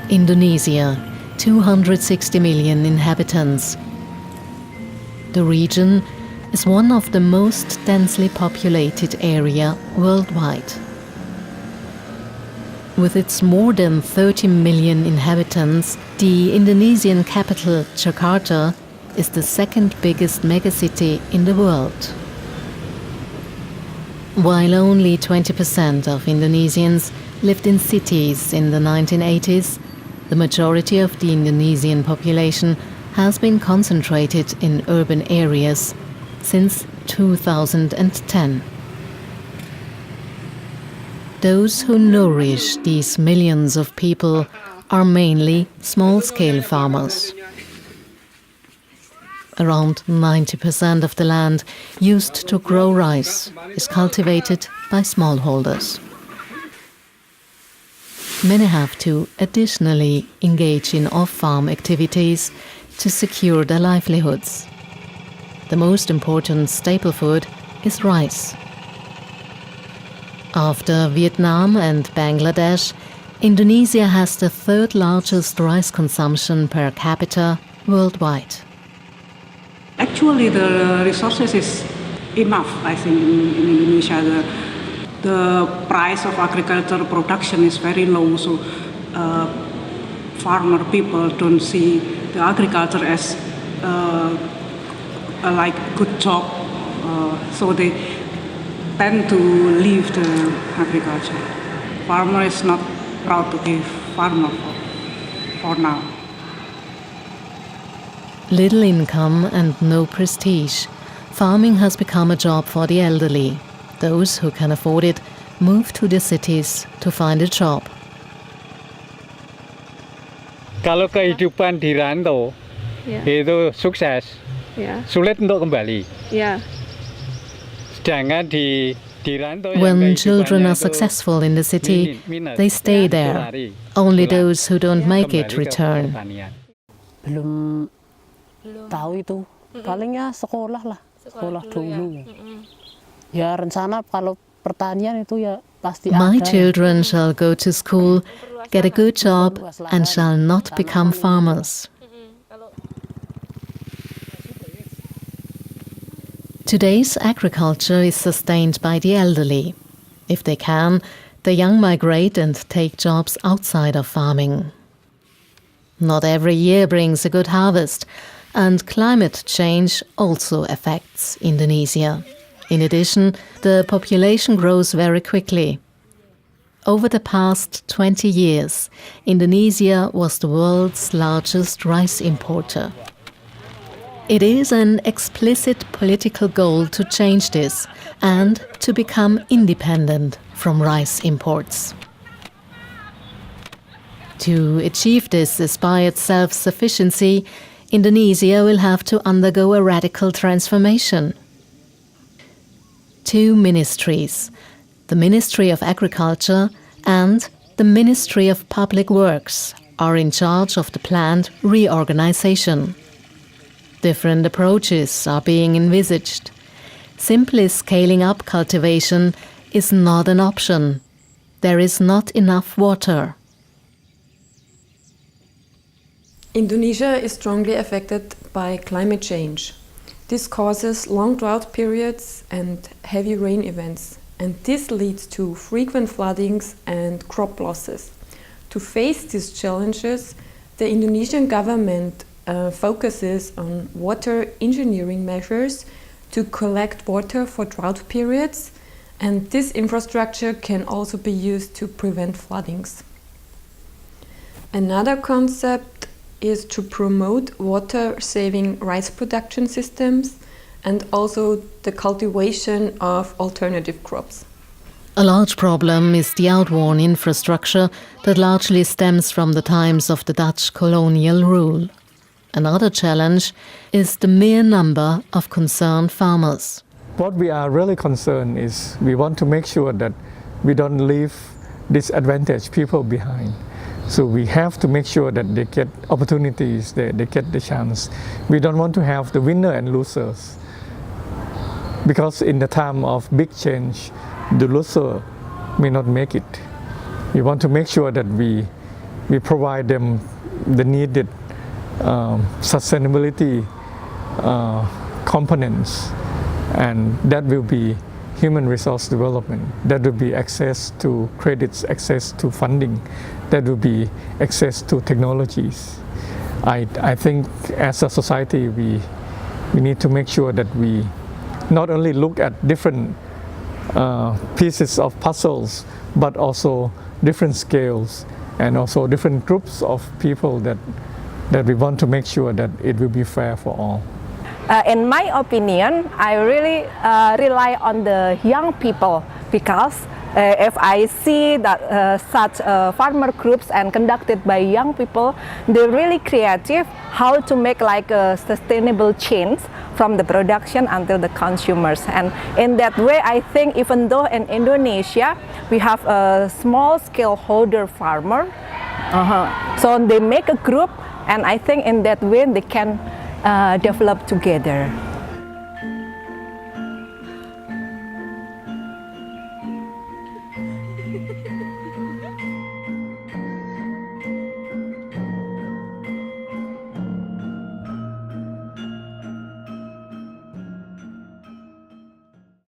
Indonesia, 260 million inhabitants. The region is one of the most densely populated area worldwide. With its more than 30 million inhabitants, the Indonesian capital, Jakarta, is the second biggest megacity in the world. While only 20% of Indonesians lived in cities in the 1980s, the majority of the Indonesian population has been concentrated in urban areas since 2010. Those who nourish these millions of people are mainly small-scale farmers. Around 90% of the land used to grow rice is cultivated by smallholders. Many have to additionally engage in off-farm activities to secure their livelihoods. The most important staple food is rice. After Vietnam and Bangladesh, Indonesia has the third largest rice consumption per capita worldwide. Actually, the resources is enough, I think, in Indonesia. The price of agricultural production is very low, so farmer people don't see the agriculture as like good job, so they tend to leave the agriculture. Farmer is not proud to be farmer for now. Little income and no prestige, farming has become a job for the elderly. Those who can afford it move to the cities to find a job. Kalau kehidupan di rantau itu sukses, sulit untuk kembali. Sedangkan di rantau when children are successful in the city, they stay there. Only those who don't make it return. Belum tahu itu, palingnya sekolah lah, sekolah dulu. Ya rencana kalau pertanian itu ya pasti ada. My children shall go to school, get a good job, and shall not become farmers. Today's agriculture is sustained by the elderly. If they can, the young migrate and take jobs outside of farming. Not every year brings a good harvest, and climate change also affects Indonesia. In addition, the population grows very quickly. Over the past 20 years, Indonesia was the world's largest rice importer. It is an explicit political goal to change this and to become independent from rice imports. To achieve this aspired self-sufficiency, Indonesia will have to undergo a radical transformation. Two ministries, the Ministry of Agriculture and the Ministry of Public Works, are in charge of the planned reorganization. Different approaches are being envisaged. Simply scaling up cultivation is not an option. There is not enough water. Indonesia is strongly affected by climate change. This causes long drought periods and heavy rain events, and this leads to frequent floodings and crop losses. To face these challenges, the Indonesian government focuses on water engineering measures to collect water for drought periods, and this infrastructure can also be used to prevent floodings. Another concept is to promote water-saving rice production systems and also the cultivation of alternative crops. A large problem is the outworn infrastructure that largely stems from the times of the Dutch colonial rule. Another challenge is the mere number of concerned farmers. What we are really concerned is we want to make sure that we don't leave disadvantaged people behind. So we have to make sure that they get opportunities, they get the chance. We don't want to have the winner and losers. Because in the time of big change, the loser may not make it. We want to make sure that we we provide them the needed sustainability components, and that will be human resource development, that will be access to credits, access to funding, that will be access to technologies. I think as a society we need to make sure that we not only look at different pieces of puzzles, but also different scales and also different groups of people that we want to make sure that it will be fair for all. In my opinion, I really rely on the young people, because if I see that such farmer groups and conducted by young people, they're really creative how to make like a sustainable change from the production until the consumers. And in that way, I think even though in Indonesia we have a small scale holder farmer, so they make a group, and I think in that way they can develop together.